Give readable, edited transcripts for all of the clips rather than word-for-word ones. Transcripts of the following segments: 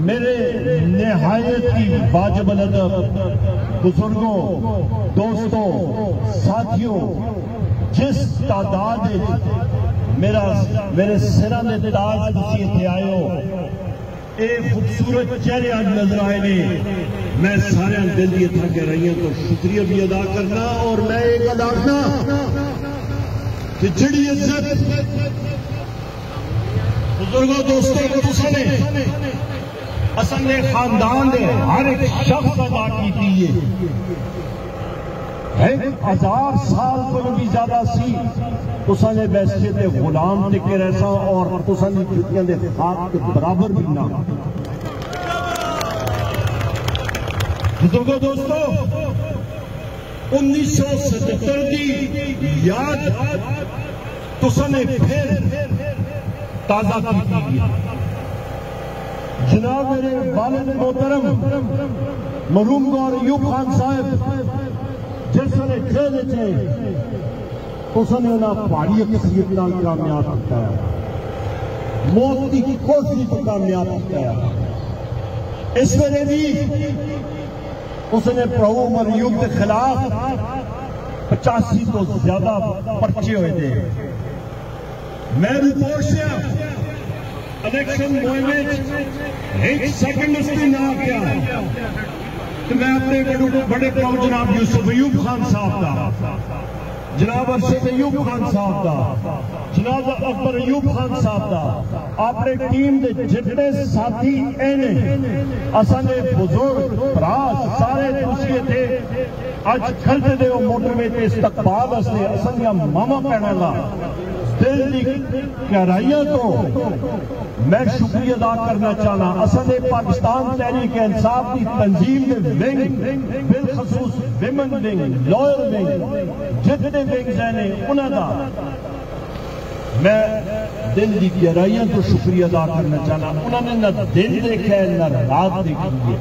मेरे निहायत की वाजिब अदब बुजुर्गों, दोस्तों, साथियों, जिस तादाद मेरे सिरा ने ताज तुसी इत्थे आए हो, एक खूबसूरत चेहरे आज नजर आए ने। मैं सारे दिल दी इत्थे गहराइयां तो शुक्रिया भी अदा करना, और मैं एक अदा करना कि जिहड़ी इज्जत बुजुर्गों, दोस्तों को तुसाने असल ने खानदान दे हर एक शख्स अदा की है। 1000 साल को भी ज्यादा सी तुसाने बैठे थे गुलाम टिके रहसा, और तुसाने जुतियां दे खाक के बराबर भी ना। बुजुर्गों, दोस्तों, 1977 की याद तुसाने फिर ताजा की है। जनाब मेरे वालिद मोहतरम मरहूम गौर अयूब खान साहब जिसने जेल थे उसने उन्हें पहाड़ी अकसीयत कामयाब किया, मौत की कोशिश को कामयाब किया। इस वेले भी उसने प्रभु उमर अयूब के खिलाफ 85 तो ज्यादा पर्चे हुए थे। मैं रिपोर्ट से इलेक्शन मुहिम एक सेकंड उसने ना किया तो मैं अपने बड़े प्रभु जनाब यूसुफ अयूब खान साहब का, जनाब अरशद अयूब खान साहब का, जनाब अकबर अयूब खान साहब का, अपने टीम के जितने साथी एने असने बुजुर्ग भरा सारे तुसी थे अज खलते दे मोटरवे ते इस्तकबाल असले असलिया मामा भैणों का दिल की गहराइयों तो मैं शुक्रिया अदा करना चाहना। असले पाकिस्तान तहरीक इंसाफ की तंजीम के विंग, बिलखसूस विमेन विंग, लॉयर विंग, जितने विंग्स हैं उन्होंने मैं दिल की गहराइयों तो शुक्रिया अदा करना चाहना। उन्होंने न दिन देखा है न रात देखी है।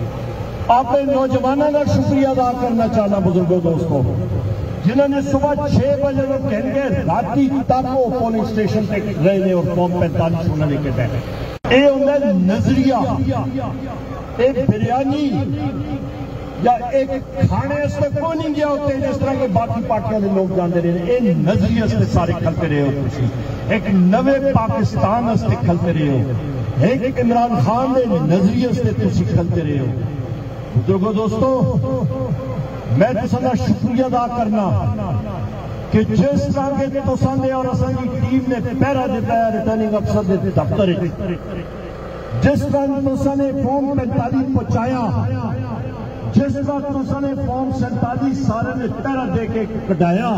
अपने नौजवानों का शुक्रिया अदा करना चाहना बुजुर्गों, दोस्तों, जिन्होंने सुबह 6 बजे वो कहेंगे राती तक वो पोलिंग स्टेशन पे रहे ने और फॉर्म 45 उन्होंने के तहत ये होंगे नजरिया। एक बिरयानी या एक खाने से कोई नहीं गया होते जिस तरह के बाकी पार्टियों के लोग जानते रहे। ये नजरिए से सारे खलते रहे हो, एक नवे पाकिस्तान से खलते रहे हो, एक इमरान खान के नजरिए से तुम खलते रहे हो। बुजुर्गों, दोस्तों, मैं तुसां शुक्रिया अदा करना कि जिस तरह के तुसां और असांजी टीम ने पहरा दिता है रिटर्निंग अफसर के दफ्तर, जिस तरह तुसां ने फॉर्म 45 पहुंचाया, जिस तरह तुसां ने फॉर्म 47 सारे ने पहरा दे के कढ़ाया,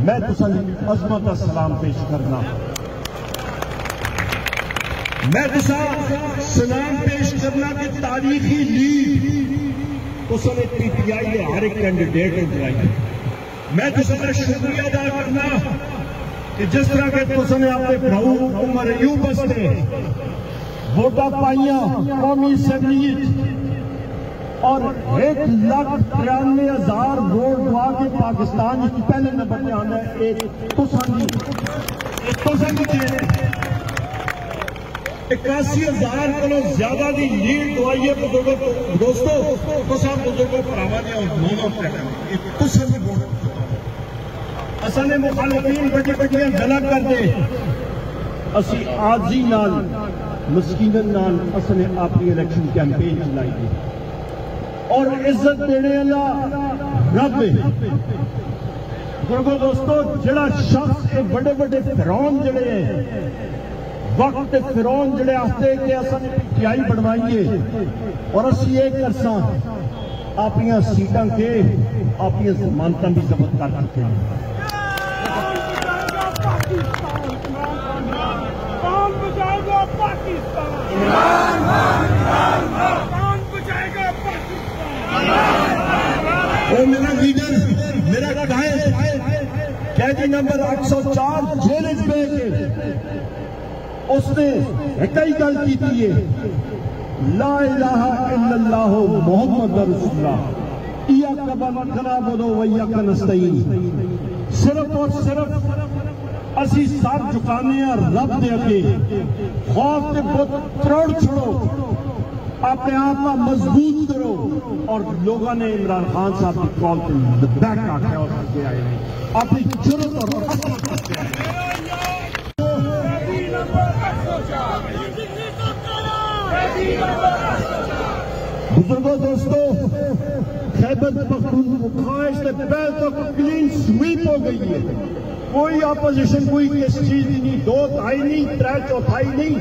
मैं तुसां अजमत का सलाम पेश करना। मैं तुसां सलाम पेश करना कि तारीखी लीड उसने पीटीआई के हर एक कैंडिडेट ने दिलाई। मैं तुझे शुक्रिया अदा करना कि जिस तरह के तुझने अपने प्रभु उमर अयूब बसते वोटा पाइया कौमी असेंबली और 1,93,000 वोट दवा के पाकिस्तान पहले नंबर पे आना है। एक तुसानी 81,000 को ज्यादा की लीड दवाई है। बुजुर्गों, दोस्तों, बुजुर्गों भरावां ने असने मुखालिफीन बड़ी बड़ियां गलत करते असी आजी नाल मस्कीनन नाल असने अपनी इलेक्शन कैंपेन चलाई है और इज्जत देने वाला रब है। बुजुर्गों, दोस्तों, जड़ा शख्स बड़े बड़े फिरौन जड़े हैं वक्त फिरौन जड़े आते कि असने पीटीआई बनवाइए और असी ये करसा अपन सीटां के अपन जमानतां भी जब्त कर चुके हैं। कौन बचाएगा पाकिस्तान? कौन बचाएगा पाकिस्तान? वो मेरा लीडर, मेरा कैदी नंबर 804 जेल में उसने एक ही गल की है, ला इलाहा इल्लल्लाह मुहम्मद रसूलुल्लाह इय्याका नअबुदु व इय्याका नस्तईन। सिर्फ और सिर्फ असी सर झुकाने रब दे अगे खौफ ते बुत त्रोड़ छोड़ो अपने आप को मजबूत करो। और लोगों ने इमरान खान साहब की कॉल पे लबैक आके और आगे आए हैं, अपनी जुर्रत और असरत करके आए। बुजुर्गों, दोस्तों, खैबर पख्तूनख्वा से पहले तो क्लीन स्वीप हो गई है। कोई अपोजिशन कोई किस चीज नहीं, 2/3 नहीं, 3/4 नहीं,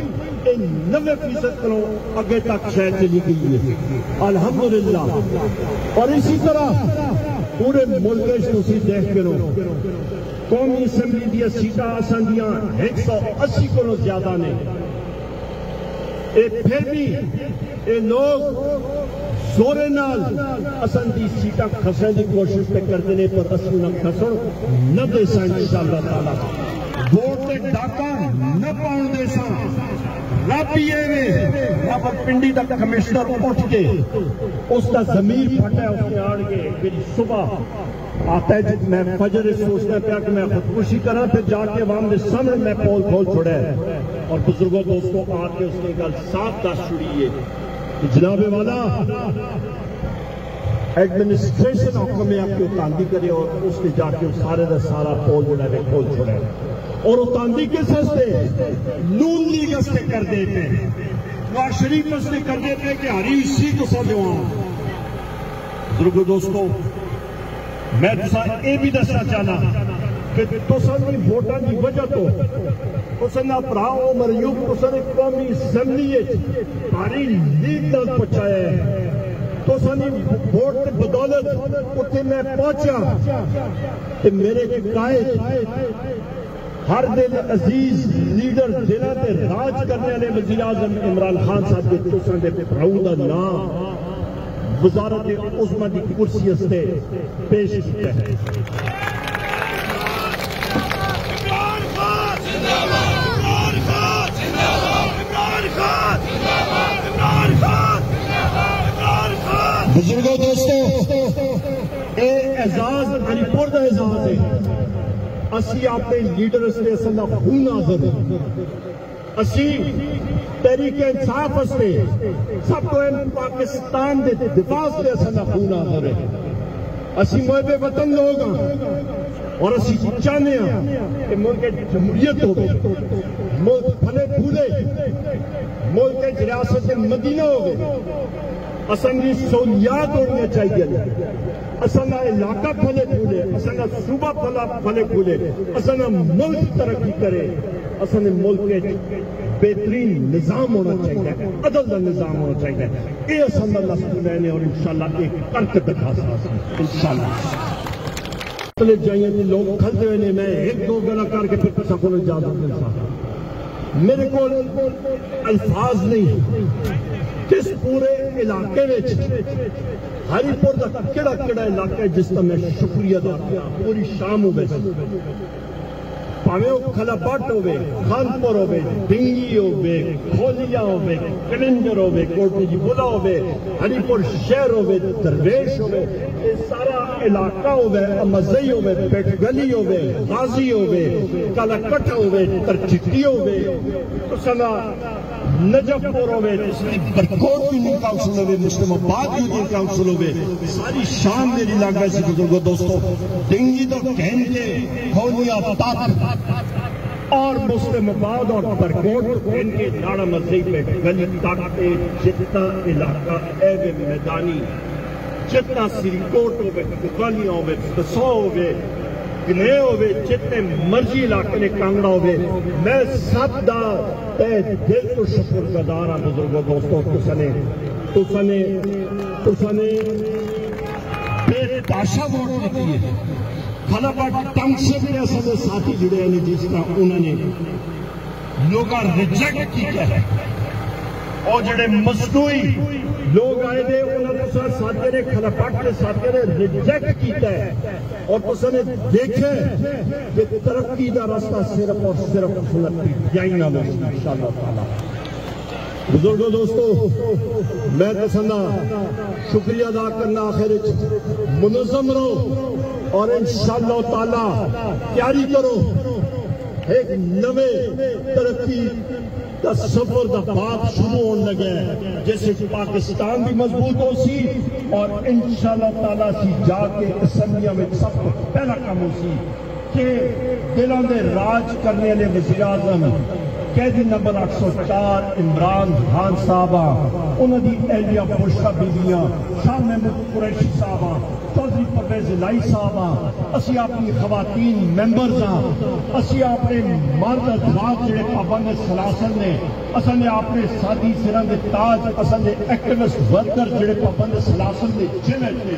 90% करो आगे तक शहर चली गई है, अल्हम्दुलिल्लाह। और इसी तरह पूरे मुल्क देख के लो, कौमी असम्बली दी सीटा असांदियां 180 को ज्यादा ने। फिर भी ये लोग जोरे नाल असन दी सीटा खसने की कोशिश पे करते हैं, पर असं न खसन न दे इंशाअल्लाह ताला। वोट से डाका न पाउन दे रब ये पर पिंडी का कमिश्नर उठ के उसका जमीर फटा, उसने आड़ के मेरी सुबह आता है जब मैं फजर सोचता पाया कि मैं खुदकुशी करा, फिर जाके अवाम के सामने मैं पोल खोल छोड़ा है। और बुजुर्गों, दोस्तों, आके उसने गल साफ दस छुड़ी है कि जनाबे वाला एडमिनिस्ट्रेशन हुक्म में आपकी उतांदी करे, और उसने जाके सारे का सारा पोल जो है खोल छोड़ा है। और उतांदी किस हस्ते? नून लीग हस्ते कर देते, नवाज शरीफ हस्ते कर देते कि हरी सी को समझो। बुजुर्गों, दोस्तों, मैं ये भी दसना चाहना कि तुसानी वोटां की वजह तो तुसा भरा उमर युग तुसा कौमी असैम्बली भारी लीड तक पहुंचाया है। तुसानी वोट की बदौलत उत्थे मैं पहुंचा तो मेरे कायद हर दिन अजीज लीडर दिलों से राज करने वाले वज़ीर आज़म इमरान खान साहब के तुसा दे भराऊ का नाम वजारत उस्मा की कुर्सी हस्ते पेश किया है। बुजुर्गों, दोस्तों, ये एजाज हरिपुर का एजाज है। असी अपने लीडर से असा खून हाजिर है। असी तहरीके इंसाफ हस्ते सब तो पाकिस्तान के दिफा से असा खून हाजिर है। असी मुहब्बे वतन लोग हाँ, और असी चाहते हैं कि मुल्क जमहूरियत हो, मुल्क फले फूले, मुल्क रियासत मदीना हो। असांजी सहूलियात होनी चाहिए, असांजा इलाका फले फूले, असांजा सूबा फले फूले, असांजा मुल्क तरक्की करे, असांजे मुल्क बेहतरीन निजाम होना चाहिए, अदल का निजाम होना चाहिए। ये असांजा लफ्ज़ लेने और इंशाअल्लाह एक करके दिखा सकते इंशाअल्लाह। जाइए लोग खलते हुए मैं एक दो गला करके फिर सबको इजाजत मिल सकता। मेरे को अल्फाज नहीं किस पूरे इलाके में हरिपुर का केड़ा केड़ा इलाका है जिसका मैं शुक्रिया अदा किया। पूरी शाम हो गई, भावे वो खलापट होवे, खानपुर होवे, डिंगी होवे, खोलिया होवे, कलिंजर होवे, कोटली जी बुला होवे, हरिपुर शहर होवे, दरवेश होवे, ये सारा इलाका होवे, मजई होवे, पेटगली होवे, गाजी होवे, कालाकट होवे, तरचिट्टी होवे, तो सना नजफपुर होवे, बरकोट यूनियन काउंसिल होवे, मुस्लिमाबाद यूनियन काउंसिल होवे, सारी शाम मेरी लग गई। बुजुर्गों, दोस्तों, डिंगी तो कहते खोलिया तक और मुस्लिमाबाद और बरकोट इनके नाड़ा मस्जिद पे गली तक जितना इलाका एवे मैदानी, जितना सिरीकोट होवे, दुकानियां होवे, दसो होवे, किले होवे, जितने मर्जी इलाके ने कांगड़ा होवे, मैं सब दा दिल तो शुक्रगुजार हाँ। बुजुर्गों, दोस्तों, तुसने बेतहाशा वोट दी है। खलापट टाउनशिप के असले साथी जुड़े हैं जिस तरह उन्होंने लोग रिजेक्ट किया है, और जोड़े मसनूई लोग आए थे उन्होंने साथी ने खलापट के साथी ने रिजेक्ट किया है। और उसने देखे कि तरक्की का रास्ता सिर्फ और सिर्फ इंशाअल्लाह ताला। बुजुर्गों, दोस्तों, मैं तसन्ना शुक्रिया अदा करना आखिर मुनज़्ज़म रहो और इंशाअल्लाह ताला तैयारी करो एक नवे तरक्की का सफर दा बाग शुरू होने लगे जैसे पाकिस्तान भी मजबूत हो सी और इंशाअल्लाह ताला सी जाके असम्बलिया में सब पहला काम हो सी कि दिलों के राज करने वाले वज़ीर आज़म कैदी नंबर 804 इमरान खान साहबा उन्होंने एहलिया बुशरा बीबियां शाह महमूद कुरैशी साहबा चौधरी परवेज लाई साहबा असी अपनी खवातीन मेंबर्स हाँ असी अपने मर्द हजरात जिहड़े पाबंद सलासल ने असने अपने साथी सिरां दे ताज असने एक्टिविस्ट वर्कर जिहड़े पाबंद सलासल ने जिन्हें ने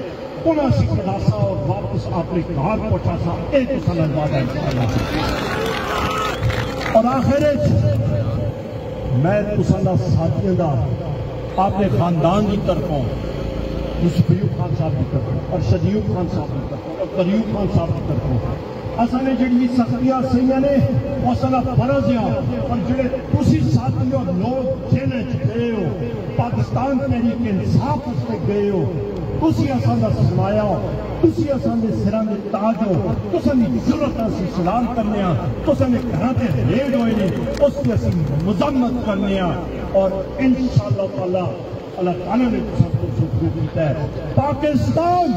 उन्हें असी खलासा और वापस अपने घर पहुंचा सा एक साल बाद इंशाअल्लाह। और आखिर मैं तुसां साथियों का अपने खानदान की तरफों मुशफियूब खान साहब की तरफों और शदीयूब खान साहब की तरफों और करीयूब खान साहब की तरफों असने जी सख्तियां सही ने असला फर्ज है और जो साथी और लोग जेल गए हो पाकिस्तान तहरीक इंसाफ गए हो तुसी असांदा सरमाया हो तुसी असांदे सिरां दे ताज हो तुसां दी जरूरत असीं सलाम करने तुसां दे घरां ते रेड होए ने उसकी असीं मजम्मत करने और इंशाअल्लाह ताला अल्लाह ताला ने तुसां को कीता है। पाकिस्तान